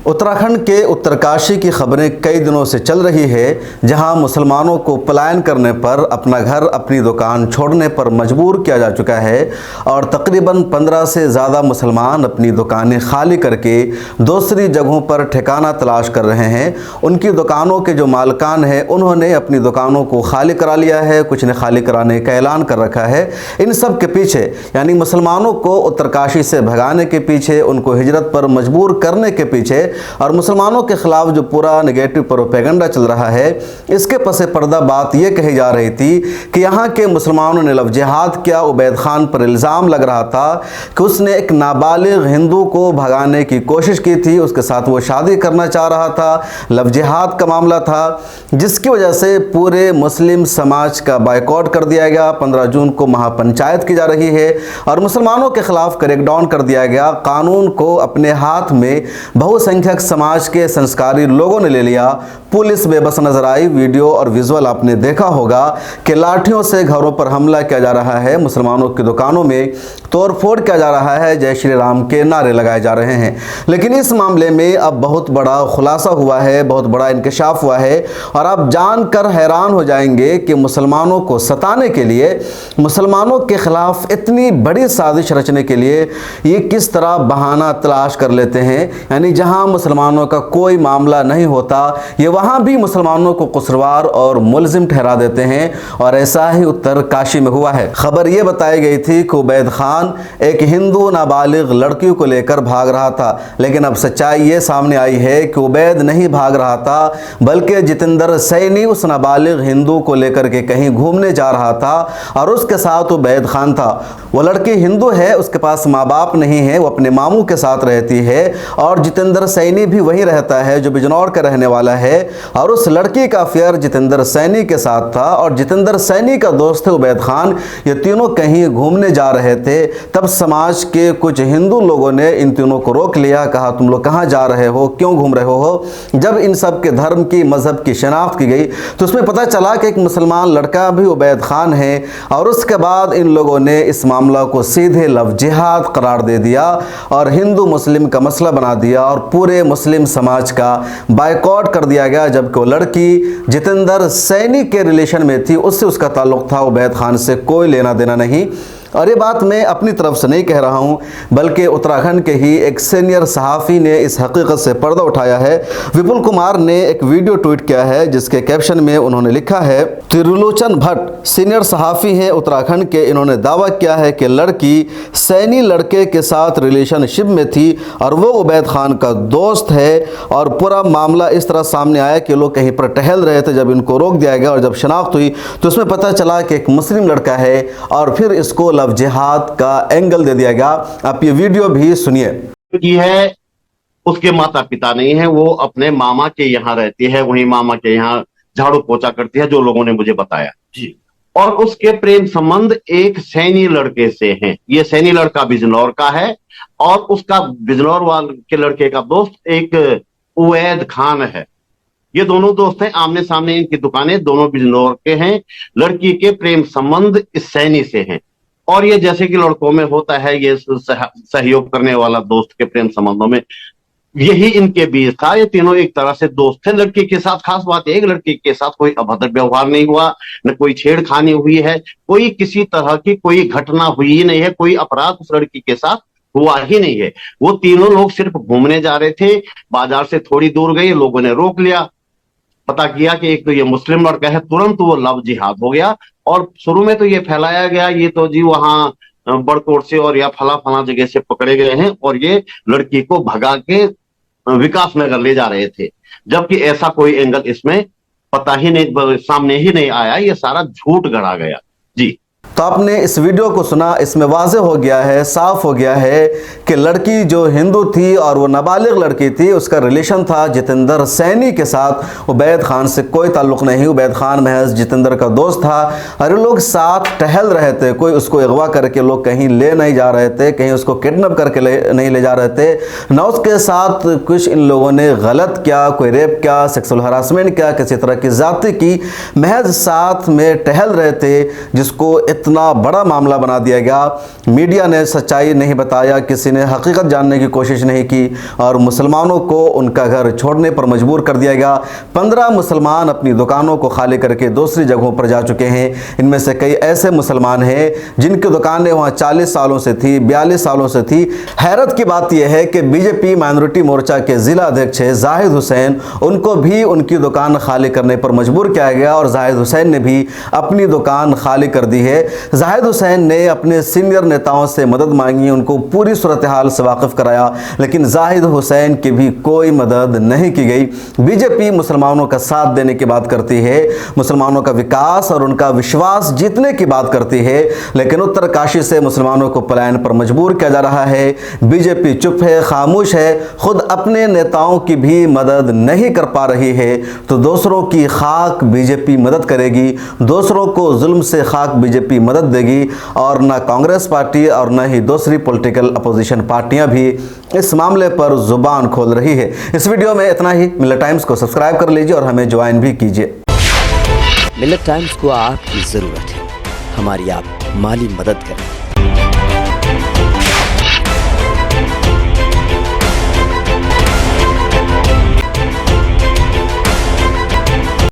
उत्तराखंड के उत्तरकाशी की खबरें कई दिनों से चल रही है, जहां मुसलमानों को पलायन करने पर अपना घर अपनी दुकान छोड़ने पर मजबूर किया जा चुका है और तकरीबन 15 से ज़्यादा मुसलमान अपनी दुकानें खाली करके दूसरी जगहों पर ठिकाना तलाश कर रहे हैं। उनकी दुकानों के जो मालिकान हैं उन्होंने अपनी दुकानों को खाली करा लिया है, कुछ ने खाली कराने का ऐलान कर रखा है। इन सब के पीछे यानी मुसलमानों को उत्तरकाशी से भगाने के पीछे, उनको हिजरत पर मजबूर करने के पीछे और मुसलमानों के खिलाफ जो पूरा नेगेटिव प्रोपेगेंडा चल रहा है, इसके पसे पर्दा बात यह कही जा रही थी कि यहाँ के मुसलमानों ने लव जिहाद किया। उबैद खान पर इल्ज़ाम लग रहा था कि उसने एक नाबालिग हिंदू को भगाने की कोशिश की थी, उसके साथ वो शादी करना चाह रहा था। लव जिहाद का मामला था जिसकी वजह से पूरे मुस्लिम समाज का बायकॉट कर दिया गया। 15 जून को महापंचायत की जा रही है और मुसलमानों के खिलाफ क्रैकडाउन कर दिया गया। कानून को अपने हाथ में बहुसंख्यक समाज के संस्कारी लोगों ने ले लिया। पुलिस बेबस नजर आई। वीडियो और विजुअल आपने देखा होगा कि लाठियों से घरों पर हमला किया जा रहा है, मुसलमानों की दुकानों में तोड़फोड़ किया जा रहा है, जय श्री राम के नारे लगाए जा रहे हैं। लेकिन इस मामले में अब बहुत बड़ा खुलासा हुआ है, बहुत बड़ा इंकशाफ हुआ है और आप जानकर हैरान हो जाएंगे कि मुसलमानों को सताने के लिए, मुसलमानों के खिलाफ इतनी बड़ी साजिश रचने के लिए ये किस तरह बहाना तलाश कर लेते हैं। यानी जहां मुसलमानों का कोई मामला नहीं होता, ये वहां भी मुसलमानों को कसूरवार और मुलजिम ठहरा देते हैं और ऐसा ही उत्तरकाशी में हुआ है। खबर यह बताई गई थी कि उबैद खान एक हिंदू नाबालिग लड़की को लेकर भाग रहा था, लेकिन अब सच्चाई ये सामने आई है कि उबैद नहीं भाग रहा था बल्कि जितेंद्र सैनी उस नाबालिग हिंदू को लेकर के कहीं घूमने जा रहा था और उसके साथ उबैद खान था। वो लड़की हिंदू है, उसके पास माँ बाप नहीं है, वो अपने मामू के साथ रहती है और जितेंद्र सैनी भी वहीं रहता है जो बिजनौर का रहने वाला है और उस लड़की का अफेयर जितेंद्र सैनी के साथ था और जितेंद्र सैनी का दोस्त है उबैद खान। ये तीनों कहीं घूमने जा रहे थे, तब समाज के कुछ हिंदू लोगों ने इन तीनों को रोक लिया, कहा तुम लोग कहाँ जा रहे हो, क्यों घूम रहे हो। जब इन सब के धर्म की, मजहब की शिनाख्त की गई तो उसमें पता चला कि एक मुसलमान लड़का भी उबैद खान है और उसके बाद इन लोगों ने इस मामला को सीधे लव जिहाद करार दे दिया और हिंदू मुस्लिम का मसला बना दिया और पूरे मुस्लिम समाज का बायकॉट कर दिया गया। जबकि वो लड़की जितेंद्र सैनी के रिलेशन में थी, उससे उसका ताल्लुक था, उबैद खान से कोई लेना देना नहीं। और ये बात मैं अपनी तरफ से नहीं कह रहा हूँ बल्कि उत्तराखंड के ही एक सीनियर सहाफ़ी ने इस हकीकत से पर्दा उठाया है। विपुल कुमार ने एक वीडियो ट्वीट किया है जिसके कैप्शन में उन्होंने लिखा है, त्रिलोचन भट्ट सीनियर सहाफ़ी हैं उत्तराखंड के, इन्होंने दावा किया है कि लड़की सैनी लड़के के साथ रिलेशनशिप में थी और वो उबैद खान का दोस्त है और पूरा मामला इस तरह सामने आया कि लोग कहीं पर टहल रहे थे, जब इनको रोक दिया गया और जब शनाख्त हुई तो उसमें पता चला कि एक मुस्लिम लड़का है और फिर इसको लव जिहाद का एंगल दे दिया गया। आप ये वीडियो भी सुनिए। है उसके माता पिता नहीं है, वो अपने मामा के यहाँ रहती है, वहीं मामा के यहाँ झाड़ू पोछा करती है, जो लोगों ने मुझे बताया जी। और उसके प्रेम संबंध एक सैनी लड़के से हैं। ये सैनी लड़का बिजनौर का है और उसका बिजनौर वाले के लड़के का दोस्त एक उवैद खान है। ये दोनों दोस्त हैं, आमने सामने इनकी दुकानें, दोनों बिजनौर के हैं। लड़की के प्रेम संबंध इस सैनी से हैं और ये जैसे कि लड़कों में होता है, ये सहयोग करने वाला दोस्त के प्रेम संबंधों में यही इनके बीच था। ये तीनों एक तरह से दोस्त थे लड़की के साथ। खास बात एक लड़की के साथ कोई अभद्र व्यवहार नहीं हुआ, न कोई छेड़खानी हुई है, कोई किसी तरह की कोई घटना हुई ही नहीं है, कोई अपराध उस लड़की के साथ हुआ ही नहीं है। वो तीनों लोग सिर्फ घूमने जा रहे थे, बाजार से थोड़ी दूर गए, लोगों ने रोक लिया, पता किया कि एक तो ये मुस्लिम लड़का है, तुरंत वो लव जिहाद हो गया। और शुरू में तो ये फैलाया गया ये तो जी वहां बड़कोट से और या फला जगह से पकड़े गए हैं और ये लड़की को भगा के विकास नगर ले जा रहे थे, जबकि ऐसा कोई एंगल इसमें पता ही नहीं, सामने ही नहीं आया। ये सारा झूठ गढ़ा गया जी। तो आपने इस वीडियो को सुना, इसमें वाज़ेह हो गया है, साफ हो गया है कि लड़की जो हिंदू थी और वो नाबालिग लड़की थी, उसका रिलेशन था जितेंद्र सैनी के साथ, उबैद खान से कोई ताल्लुक़ नहीं। उबैद खान महज जितेंद्र का दोस्त था और ये लोग साथ टहल रहे थे, कोई उसको अगवा करके लोग कहीं ले नहीं जा रहे थे, कहीं उसको किडनैप करके नहीं ले जा रहे थे, ना उसके साथ कुछ इन लोगों ने गलत किया, कोई रेप किया, सेक्सुअल हरासमेंट किया, किसी तरह की ज़्यादती की, महज साथ में टहल रहे थे। जिसको इतना बड़ा मामला बना दिया गया। मीडिया ने सच्चाई नहीं बताया, किसी ने हकीकत जानने की कोशिश नहीं की और मुसलमानों को उनका घर छोड़ने पर मजबूर कर दिया गया। 15 मुसलमान अपनी दुकानों को खाली करके दूसरी जगहों पर जा चुके हैं। इनमें से कई ऐसे मुसलमान हैं जिनकी दुकानें वहाँ 40 सालों से थी, 42 सालों से थी। हैरत की बात यह है कि बीजेपी माइनॉरिटी मोर्चा के जिला अध्यक्ष जाहिद हुसैन, उनको भी उनकी दुकान खाली करने पर मजबूर किया गया और जाहिद हुसैन ने भी अपनी दुकान खाली कर दी है। जाहिद हुसैन ने अपने सीनियर नेताओं से मदद मांगी, उनको पूरी सूरत हाल से वाकिफ कराया, लेकिन जाहिद हुसैन की भी कोई मदद नहीं की गई। बीजेपी मुसलमानों का साथ देने की बात करती है, मुसलमानों का विकास और उनका विश्वास जीतने की बात करती है, लेकिन उत्तरकाशी से मुसलमानों को पलायन पर मजबूर किया जा रहा है। बीजेपी चुप है, खामोश है, खुद अपने नेताओं की भी मदद नहीं कर पा रही है, तो दूसरों की खाक बीजेपी मदद करेगी, दूसरों को जुल्म से खाक बीजेपी मदद देगी। और ना कांग्रेस पार्टी और ना ही दूसरी पॉलिटिकल अपोजिशन पार्टियां भी इस मामले पर जुबान खोल रही है। इस वीडियो में इतना ही। मिलत टाइम्स को सब्सक्राइब कर लीजिए और हमें ज्वाइन भी कीजिए। मिलत टाइम्स को आपकी ज़रूरत है, हमारी आप माली मदद करें।